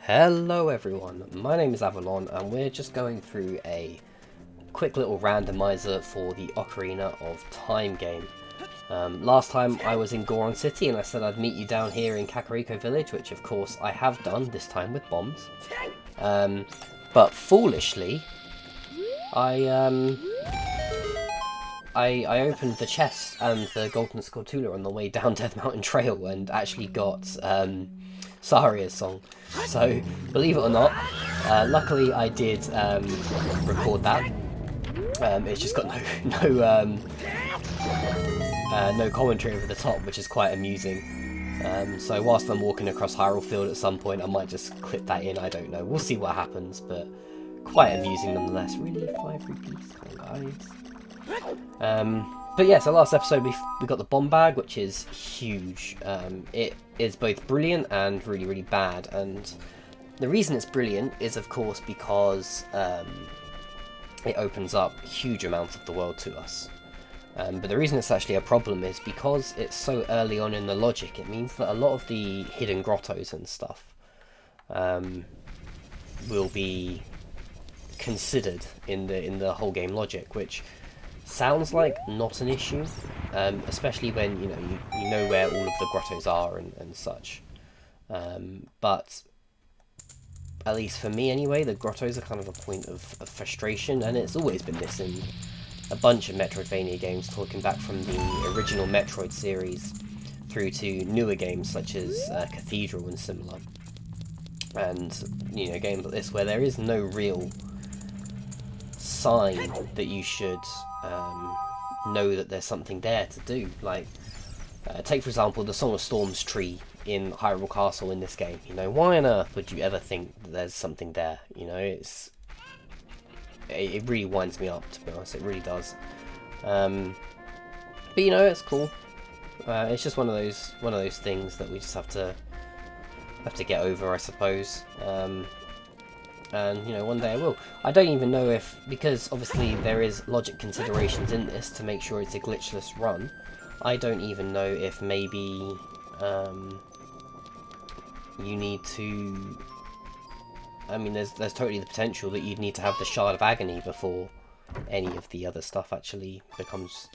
Hello everyone, my name is Avalon and we're just going through a quick little randomizer for the Ocarina of Time game. Last time I was in Goron City and I said I'd meet you down here in Kakariko Village, which of course I have done, this time with bombs. But foolishly, I opened the chest and the Golden Sculptura on the way down Death Mountain Trail and actually got Saria's song. So, believe it or not, luckily I did record that. It's just got no commentary over the top, which is quite amusing. So whilst I'm walking across Hyrule Field at some point, I might just clip that in, I don't know. We'll see what happens, but quite amusing nonetheless. Really? 5 rupees? Come on, guys. But yeah, so last episode we got the bomb bag, which is huge. It is both brilliant and really, really bad. And the reason it's brilliant is, of course, because it opens up huge amounts of the world to us. But the reason it's actually a problem is because it's so early on in the logic. It means that a lot of the hidden grottos and stuff will be considered in the whole game logic, which sounds like not an issue, especially when you know where all of the grottos are and such. But at least for me anyway, the grottos are kind of a point of frustration, and it's always been this in a bunch of Metroidvania games, talking back from the original Metroid series through to newer games such as Cathedral and similar. And games like this where there is no real sign that you should know that there's something there to do. Like, take for example the Song of Storms tree in Hyrule Castle in this game. Why on earth would you ever think that there's something there? It really winds me up, to be honest. It really does. But it's cool. It's just one of those things that we just have to get over, I suppose. And one day I will. I don't even know if, because obviously there is logic considerations in this to make sure it's a glitchless run. I don't even know if maybe you need to. I mean, there's totally the potential that you'd need to have the Shard of Agony before any of the other stuff actually becomes,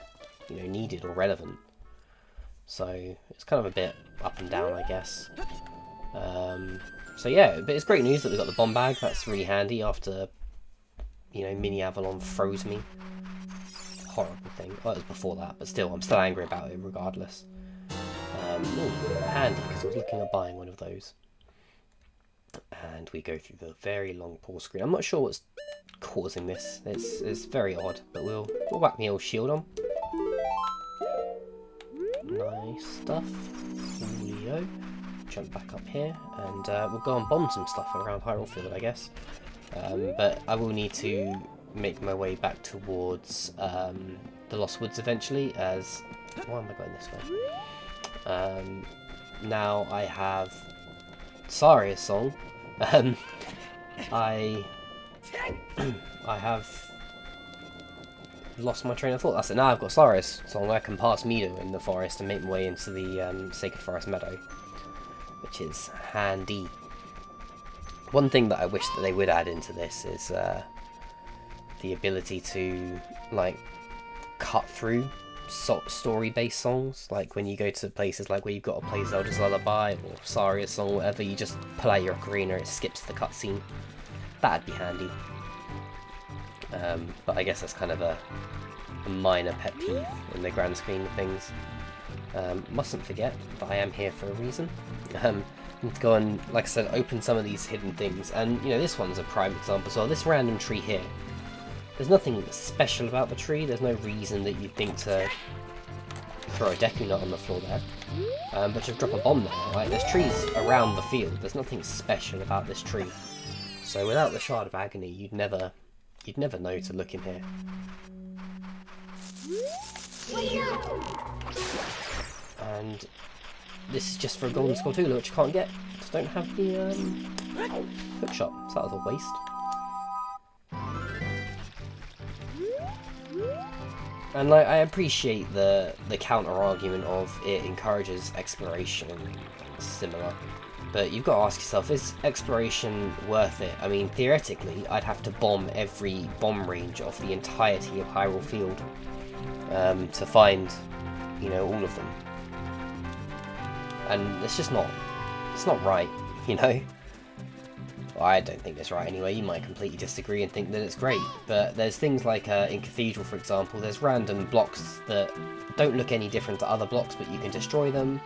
needed or relevant. So it's kind of a bit up and down, I guess. So yeah, but it's great news that we got the bomb bag. That's really handy after, Mini Avalon froze me. Horrible thing. Well, it was before that, but still, I'm still angry about it regardless. Handy, because I was looking at buying one of those. And we go through the very long pause screen. I'm not sure what's causing this. It's very odd, but we'll whack the old shield on. Nice stuff. Coolio. Jump back up here, and we'll go and bomb some stuff around Hyrule Field, I guess. But I will need to make my way back towards the Lost Woods eventually, as... Why am I going this way? Now I have Saria's song. I have lost my train of thought. That's it. Now I've got Saria's song. I can pass Mido in the forest and make my way into the Sacred Forest Meadow, which is handy. One thing that I wish that they would add into this is the ability to cut through story-based songs. Like when you go to places like where you've got to play Zelda's Lullaby or Saria's song or whatever, you just pull out your ocarina, it skips the cutscene. That'd be handy. But I guess that's kind of a minor pet peeve in the grand scheme of things. Mustn't forget that I am here for a reason. Need to go and, like I said, open some of these hidden things. And, this one's a prime example as well. This random tree here. There's nothing special about the tree. There's no reason that you'd think to throw a Deku Nut on the floor there. But to drop a bomb there, right? There's trees around the field. There's nothing special about this tree. So without the Shard of Agony, you'd never know to look in here. And this is just for a Golden Sculptura, which I can't get. Just don't have the hook shot, so that was a waste. And I appreciate the counter argument of it encourages exploration and similar. But you've got to ask yourself, is exploration worth it? I mean, theoretically, I'd have to bomb every bomb range of the entirety of Hyrule Field to find, you know, all of them. And it's just not, it's not right, you know? Well, I don't think it's right anyway. You might completely disagree and think that it's great, but there's things like in Cathedral, for example, there's random blocks that don't look any different to other blocks, but you can destroy them.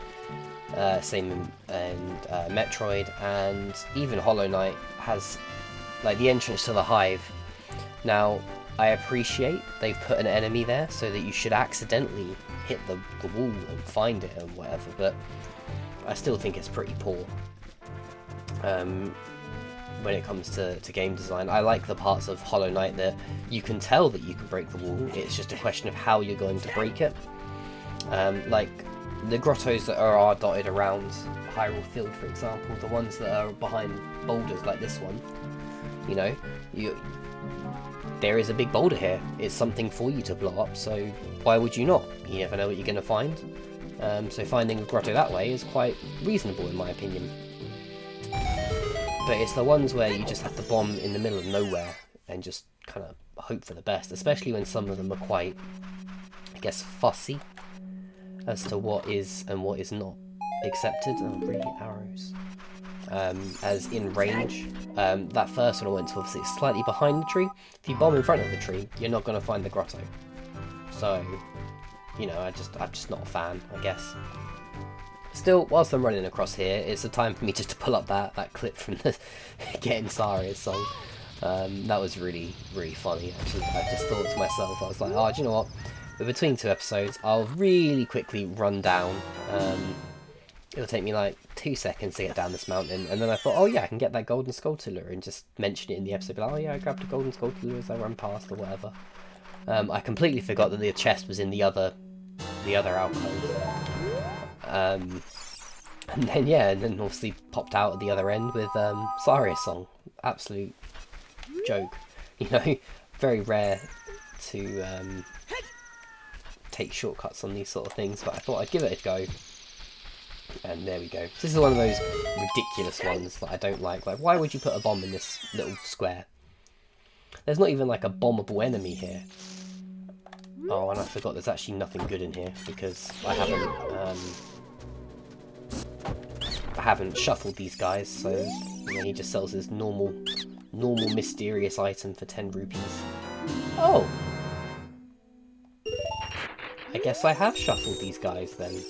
Same in Metroid, and even Hollow Knight has like the entrance to the Hive. Now, I appreciate they've put an enemy there so that you should accidentally hit the wall and find it and whatever, but I still think it's pretty poor when it comes to game design. I like the parts of Hollow Knight that you can tell that you can break the wall, it's just a question of how you're going to break it. Like the grottos that are dotted around Hyrule Field, for example, the ones that are behind boulders like this one, you know, there is a big boulder here. It's something for you to blow up, so why would you not? You never know what you're going to find. So finding a grotto that way is quite reasonable in my opinion. But it's the ones where you just have to bomb in the middle of nowhere and just kind of hope for the best, especially when some of them are quite, I guess, fussy as to what is and what is not accepted. Oh, really? Arrows. As in range. That first one I went to, obviously it's slightly behind the tree. If you bomb in front of the tree, you're not going to find the grotto. So, you know, I'm just not a fan, I guess. Still, whilst I'm running across here, it's a time for me just to pull up that clip from the Getting Saria's song. That was really, really funny, actually. I just thought to myself, I was like, oh, do you know what? But between two episodes, I'll really quickly run down. It'll take me like 2 seconds to get down this mountain, and then I thought, oh yeah, I can get that golden skulltula and just mention it in the episode. But, oh yeah, I grabbed a golden skulltula as I ran past or whatever. I completely forgot that the chest was in the other alcove. And then yeah, and then obviously popped out at the other end with Saria's song. Absolute joke, you know. Very rare to take shortcuts on these sort of things, but I thought I'd give it a go. And there we go. This is one of those ridiculous ones that I don't like. Like, why would you put a bomb in this little square? There's not even like a bombable enemy here. Oh, and I forgot there's actually nothing good in here because I haven't shuffled these guys, so you know, he just sells his normal mysterious item for 10 rupees. Oh! I guess I have shuffled these guys then.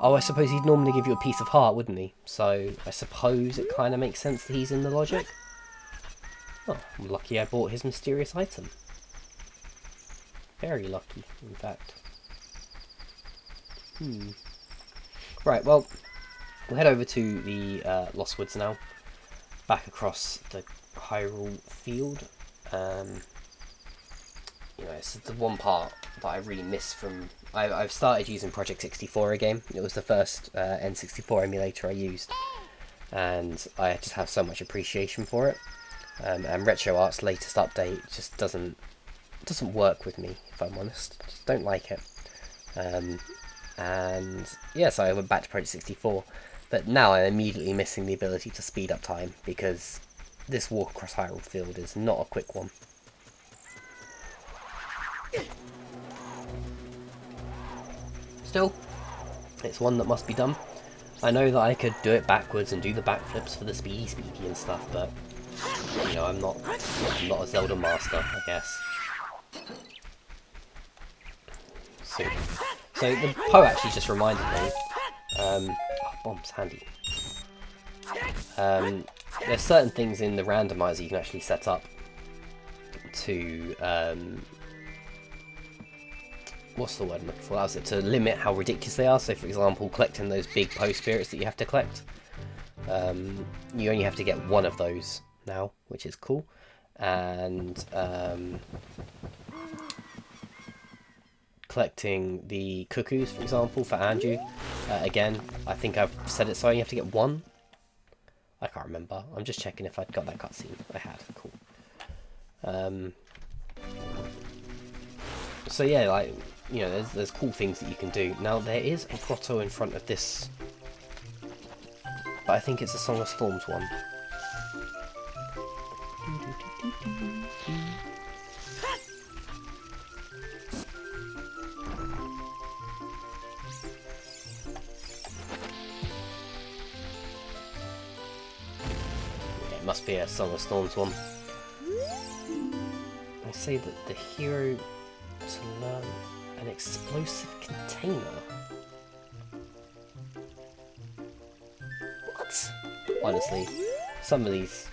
Oh, I suppose he'd normally give you a piece of heart, wouldn't he? So I suppose it kind of makes sense that he's in the logic. Oh, I'm lucky I bought his mysterious item. Very lucky, in fact. Right, well, we'll head over to the Lost Woods now. Back across the Hyrule Field. You know, it's the one part that I really miss from... I've started using Project 64 again. It was the first N64 emulator I used. And I just have so much appreciation for it. And RetroArt's latest update just doesn't work with me, if I'm honest. Just don't like it. And yeah, so I went back to Project 64. But now I'm immediately missing the ability to speed up time, because this walk across Hyrule Field is not a quick one. Still, it's one that must be done. I know that I could do it backwards and do the backflips for the speedy and stuff, but you know, I'm not a Zelda master, I guess. So the Poe actually just reminded me. Oh, bomb's handy. There's certain things in the randomizer you can actually set up to what's the word I'm looking for? That was it, to limit how ridiculous they are. So, for example, collecting those big Poe spirits that you have to collect. You only have to get one of those now, which is cool. And collecting the cuckoos, for example, for Andrew. Again, I think I've said it, so you have to get one. I can't remember. I'm just checking if I'd got that cutscene. I had. Cool. So yeah, like, you know, there's cool things that you can do. Now there is a grotto in front of this, but I think it's a Song of Storms one. It must be a Song of Storms one. I say that the hero to learn an explosive container. What? Honestly, some of these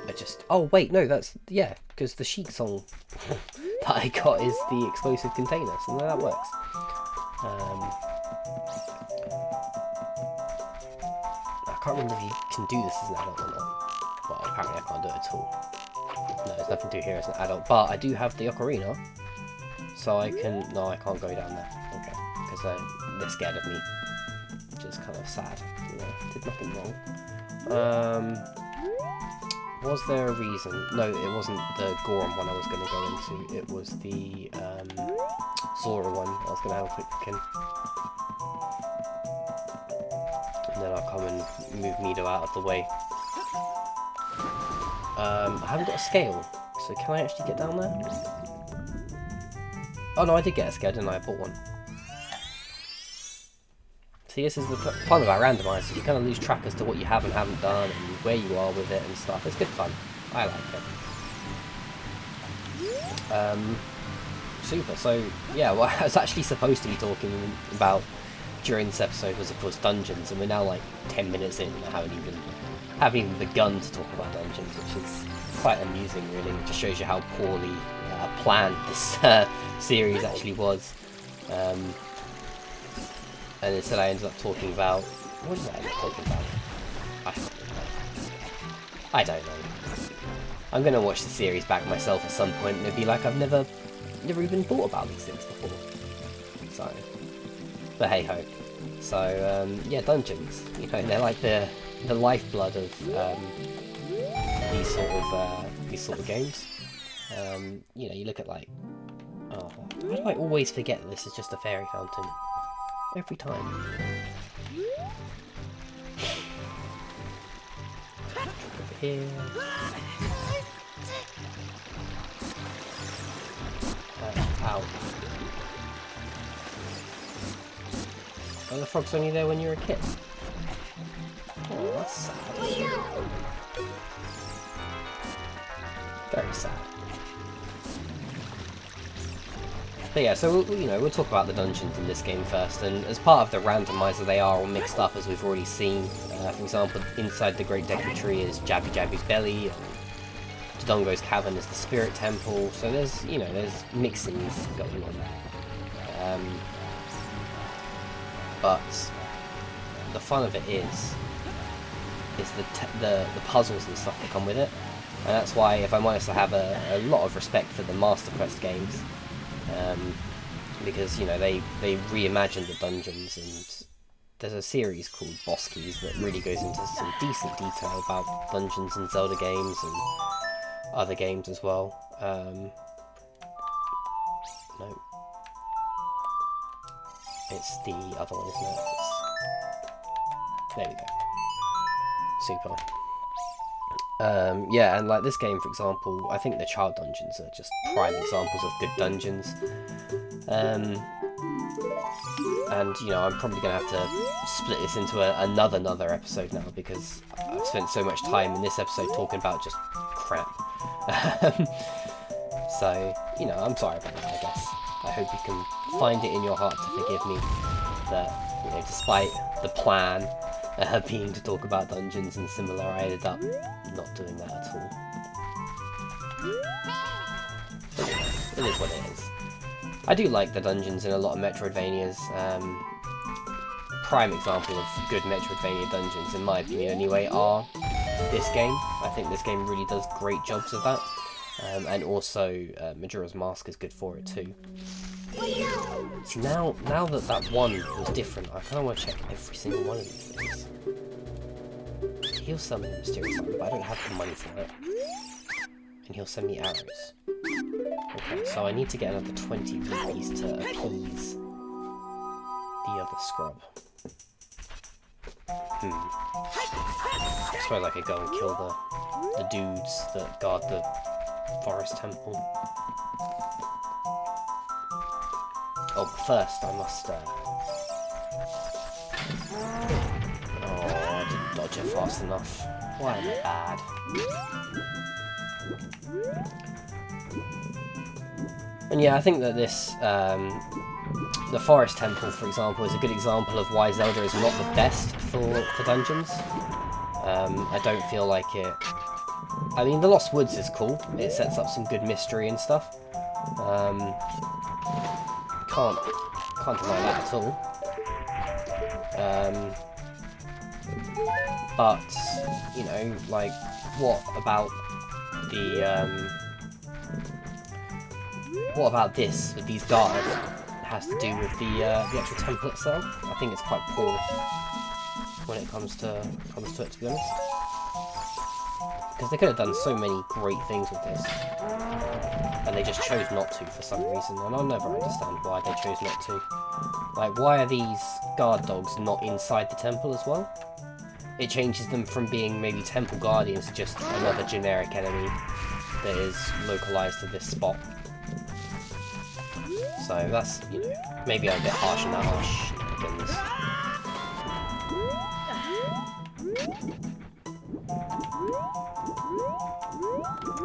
are just... Oh wait, no, that's... Yeah, because the Sheik song that I got is the explosive container, so that works. I can't remember if you can do this as an adult or not. Well, apparently I can't do it at all. No, there's nothing to do here as an adult, but I do have the Ocarina, so I can... No, I can't go down there. Okay, because they're scared of me, which is kind of sad. You know, did nothing wrong. Was there a reason? No, it wasn't the Goron one I was going to go into. It was the Zora one I was going to have a quick look in. And then I'll come and move Mido out of the way. I haven't got a scale, so can I actually get down there? Oh no, I did get a scale, didn't I? I bought one. See, this is the fun about Randomiser. You kind of lose track as to what you have and haven't done, and where you are with it and stuff. It's good fun. I like it. Super. So, yeah, what I was actually supposed to be talking about during this episode was, of course, dungeons, and we're now like 10 minutes in and I haven't even begun to talk about dungeons, which is quite amusing, really. It just shows you how poorly planned this series actually was. And instead I ended up talking about... What did I end up talking about? I don't know. I'm going to watch the series back myself at some point and it'll be like I've never even thought about these things before. So... But hey ho. So, yeah, dungeons. You know, they're like the lifeblood of these sort of games. You know, you look at like... Oh, why do I always forget that this is just a fairy fountain? Every time. Over here. Ow. Oh, the frog's only there when you're a kid. Oh, that's sad. Very sad. But yeah, so we'll talk about the dungeons in this game first, and as part of the randomizer they are all mixed up, as we've already seen. For example, inside the Great Deku Tree is Jabby Jabby's belly, Dodongo's cavern is the Spirit Temple, so there's mixings going on. But the fun of it is the puzzles and stuff that come with it, and that's why, if I'm honest, I have a lot of respect for the Master Quest games. Because, you know, they reimagined the dungeons, and there's a series called Boss Keys that really goes into some decent detail about dungeons in Zelda games and other games as well. No. It's the other one, isn't it? There we go. Super. Yeah, and like this game, for example, I think the child dungeons are just prime examples of good dungeons. And, you know, I'm probably going to have to split this into another episode now, because I've spent so much time in this episode talking about just crap. So, you know, I'm sorry about that, I guess. I hope you can find it in your heart to forgive me that, you know, despite the plan being to talk about dungeons and similar, I ended up not doing that at all. But yeah, it is what it is. I do like the dungeons in a lot of Metroidvanias. Prime example of good Metroidvania dungeons, in my opinion anyway, are this game. I think this game really does great jobs of that. And also, Majora's Mask is good for it too. See, now that one was different, I kind of want to check every single one of these things. He'll sell me mysterious item, but I don't have the money for it. And he'll send me arrows. Okay, so I need to get another 20 rupees to appease the other scrub. I suppose I could go and kill the dudes that guard the forest temple. Oh, but first I must... Oh, I didn't dodge it fast enough. Why am I bad? And yeah, I think that this... the forest temple, for example, is a good example of why Zelda is not the best for dungeons. I don't feel like it... I mean, the Lost Woods is cool. It sets up some good mystery and stuff. Can't deny that at all. But, you know, like, what about the... what about this, with these guards, has to do with the actual temple itself? I think it's quite poor when it comes to it, to be honest. Because they could have done so many great things with this, and they just chose not to for some reason, and I'll never understand why they chose not to. Like, why are these guard dogs not inside the temple as well? It changes them from being maybe temple guardians to just another generic enemy that is localized to this spot. So that's, you know, maybe I'm a bit harsh on that.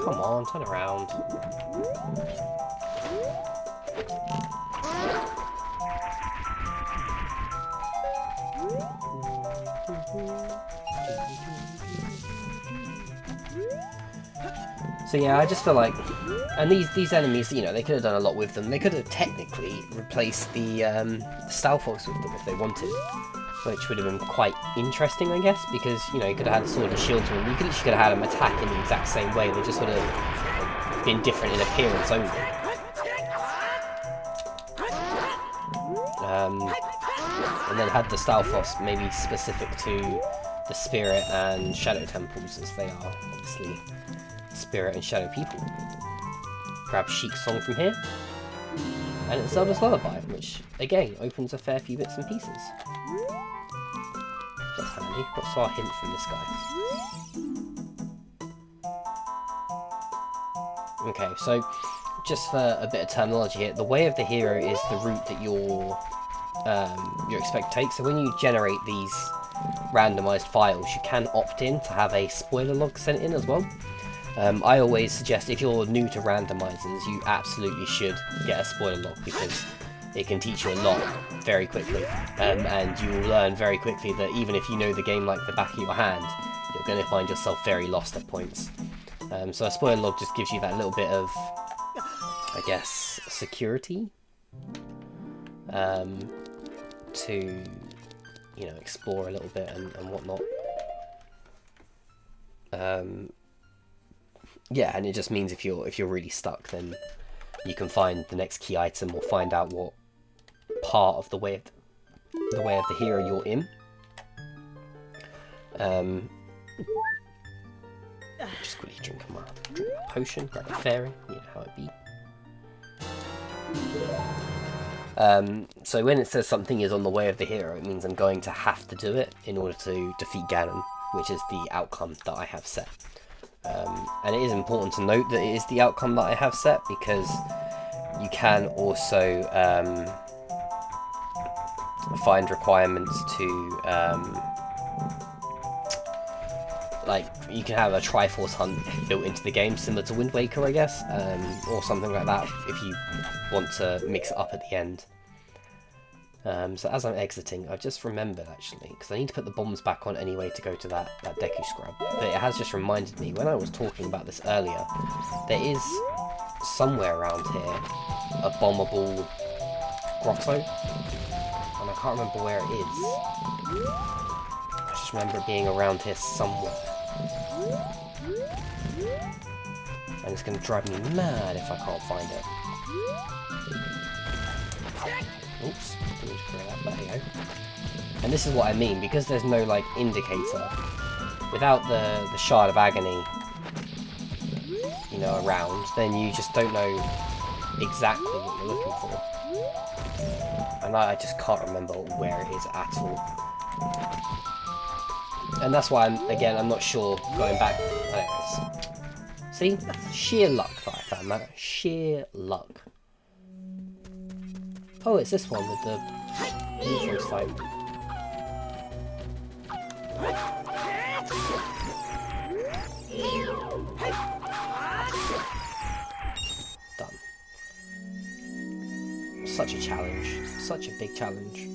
Come on, turn around. So yeah, I just feel like, and these enemies, you know, they could have done a lot with them. They could have technically replaced the Star Fox with them if they wanted, which would have been quite interesting, I guess, because, you know, you could have had Sword and Shield to them. You could have had them attack in the exact same way. They just would have been different in appearance only. And then had the Star Fox maybe specific to the Spirit and Shadow Temples, as they are, obviously, Spirit and Shadow people. Grab Sheik's song from here, and it's Zelda's Lullaby, which, again, opens a fair few bits and pieces. That's handy. What's our hint from this guy? Okay, so, just for a bit of terminology here, the way of the hero is the route that you're expected to take. So when you generate these randomized files, you can opt in to have a spoiler log sent in as well. I always suggest, if you're new to randomizers, you absolutely should get a spoiler log, because it can teach you a lot very quickly, and you will learn very quickly that even if you know the game like the back of your hand, you're going to find yourself very lost at points. So a spoiler log just gives you that little bit of, I guess, security to, you know, explore a little bit and whatnot. Yeah, and it just means if you're really stuck, then you can find the next key item or find out what part of the way of the hero you're in. Just quickly drink a potion, grab a fairy, you know how it be. So when it says something is on the way of the hero, it means I'm going to have to do it in order to defeat Ganon, which is the outcome that I have set. And it is important to note that it is the outcome that I have set, because you can also find requirements to like, you can have a Triforce hunt built into the game, similar to Wind Waker, I guess, or something like that, if you want to mix it up at the end. So as I'm exiting, I've just remembered, actually, because I need to put the bombs back on anyway to go to that Deku Scrub, but it has just reminded me, when I was talking about this earlier, there is somewhere around here a bombable grotto, and I can't remember where it is. I just remember it being around here somewhere. And it's going to drive me mad if I can't find it. Oops, didn't mean to throw that, but there you go. And this is what I mean, because there's no, like, indicator. Without the Shard of Agony, you you know, around, then you just don't know exactly what you're looking for. And I just can't remember where it is at all. And that's why, I'm not sure, going back. There it is. See? That's sheer luck that I found that. Sheer luck. Oh, it's this one with the Metroid fight. Done. Such a challenge. Such a big challenge.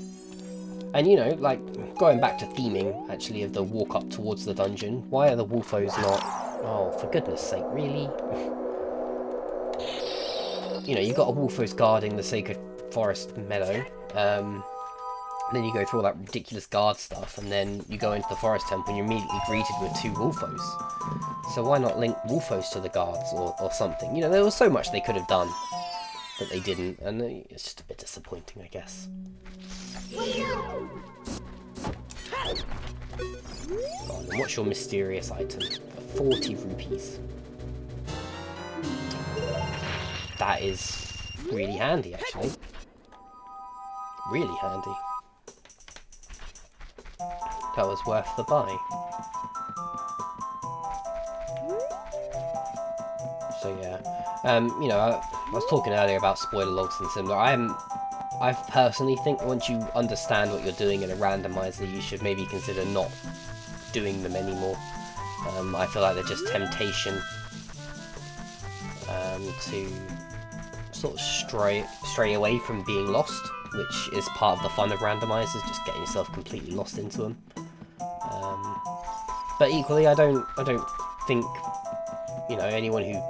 And you know, like, going back to theming, actually, of the walk up towards the dungeon, why are the Wolfos not... Oh, for goodness sake, really? You know, you've got a Wolfos guarding the Sacred Forest Meadow, then you go through all that ridiculous guard stuff, and then you go into the Forest Temple and you're immediately greeted with 2 Wolfos. So why not link Wolfos to the guards, or something? You know, there was so much they could have done that they didn't, and it's just a bit disappointing, I guess. Go on, and what's your mysterious item? 40 rupees. That is really handy, actually. Really handy. That was worth the buy. So yeah, you know, I was talking earlier about spoiler logs and similar. I personally think once you understand what you're doing in a randomizer, you should maybe consider not doing them anymore. I feel like they're just temptation to sort of stray away from being lost, which is part of the fun of randomizers, just getting yourself completely lost into them. But equally, I don't think, you know, anyone who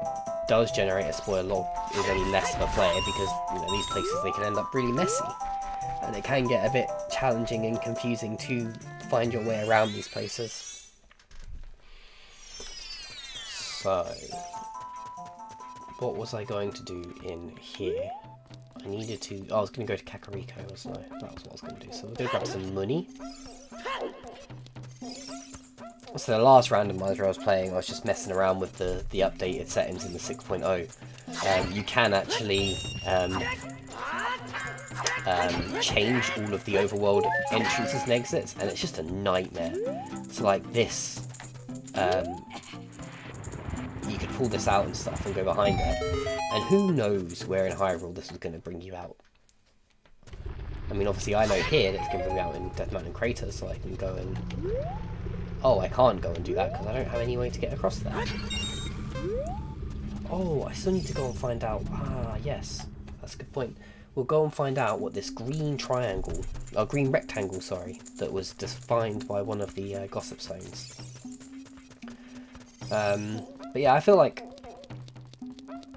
does generate a spoiler log is any less of a player, because, you know, these places, they can end up really messy, and it can get a bit challenging and confusing to find your way around these places. So, what was I going to do in here? I needed to... Oh, I was going to go to Kakariko, wasn't I? That was what I was going to do. So we'll go grab some money. So the last randomizer I was playing, I was just messing around with the updated settings in the 6.0. You can actually change all of the overworld entrances and exits, and it's just a nightmare. So like this, you could pull this out and stuff and go behind it, and who knows where in Hyrule this is going to bring you out. I mean, obviously I know here that it's going to bring me out in Death Mountain Crater, so I can go and... Oh, I can't go and do that because I don't have any way to get across there. Oh, I still need to go and find out. Ah, yes. That's a good point. We'll go and find out what this green triangle, or green rectangle, sorry, that was defined by one of the gossip stones. But yeah, I feel like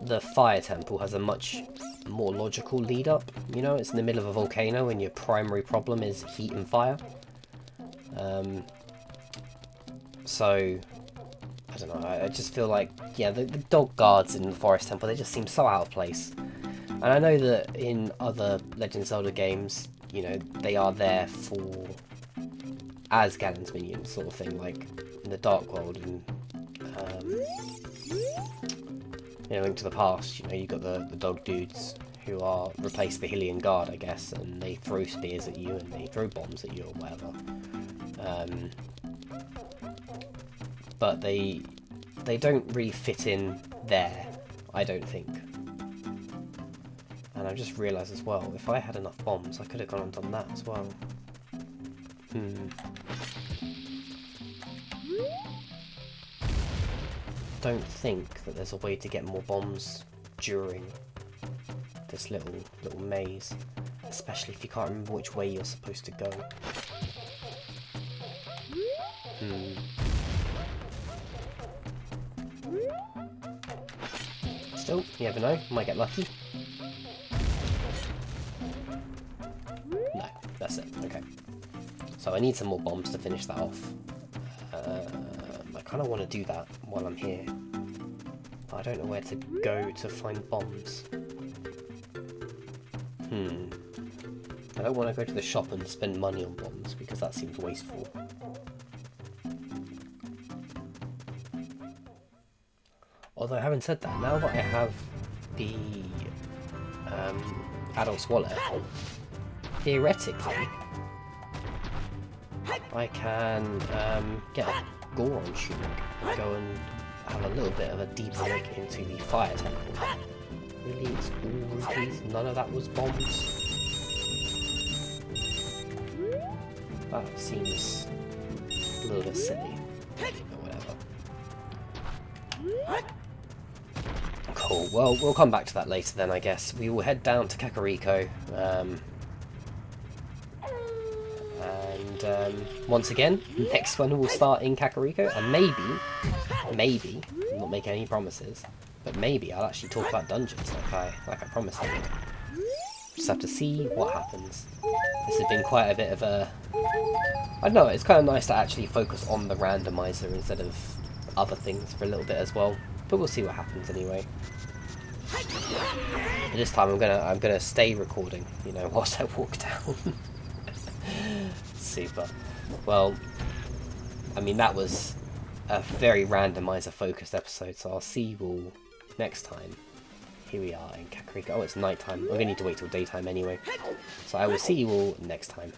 the fire temple has a much more logical lead up. You know, it's in the middle of a volcano and your primary problem is heat and fire. So, I don't know, I just feel like, yeah, the dog guards in the Forest Temple, they just seem so out of place. And I know that in other Legend of Zelda games, you know, they are there for, as Ganon's minions, sort of thing, like in the Dark World and, you know, Link to the Past, you know, you've got the dog dudes who are, replace the Hylian Guard, I guess, and they throw spears at you and they throw bombs at you or whatever. But they don't really fit in there, I don't think. And I've just realised as well, if I had enough bombs, I could have gone and done that as well. Don't think that there's a way to get more bombs during this little maze, especially if you can't remember which way you're supposed to go. Still, you never know, might get lucky. No, that's it, okay. So I need some more bombs to finish that off. I kind of want to do that while I'm here. But I don't know where to go to find bombs. I don't want to go to the shop and spend money on bombs because that seems wasteful. Although having said that, now that I have the adult's wallet, theoretically I can get a Goron tunic and go and have a little bit of a deeper look into the fire temple. Really, it's all rupees? None of that was bombs? That seems a little bit silly, but whatever. Cool, well, we'll come back to that later then, I guess. We will head down to Kakariko, and once again, next one will start in Kakariko, and maybe, I'm not making any promises, but maybe I'll actually talk about dungeons like I promised I would. Just have to see what happens. This has been quite a bit of a... I don't know, it's kind of nice to actually focus on the randomizer instead of other things for a little bit as well. But we'll see what happens anyway. But this time I'm gonna stay recording, you know, whilst I walk down. Super. Well, I mean that was a very randomizer focused episode, so I'll see you all next time. Here we are in Kakariko. Oh, it's nighttime. I'm gonna need to wait till daytime anyway. So I will see you all next time.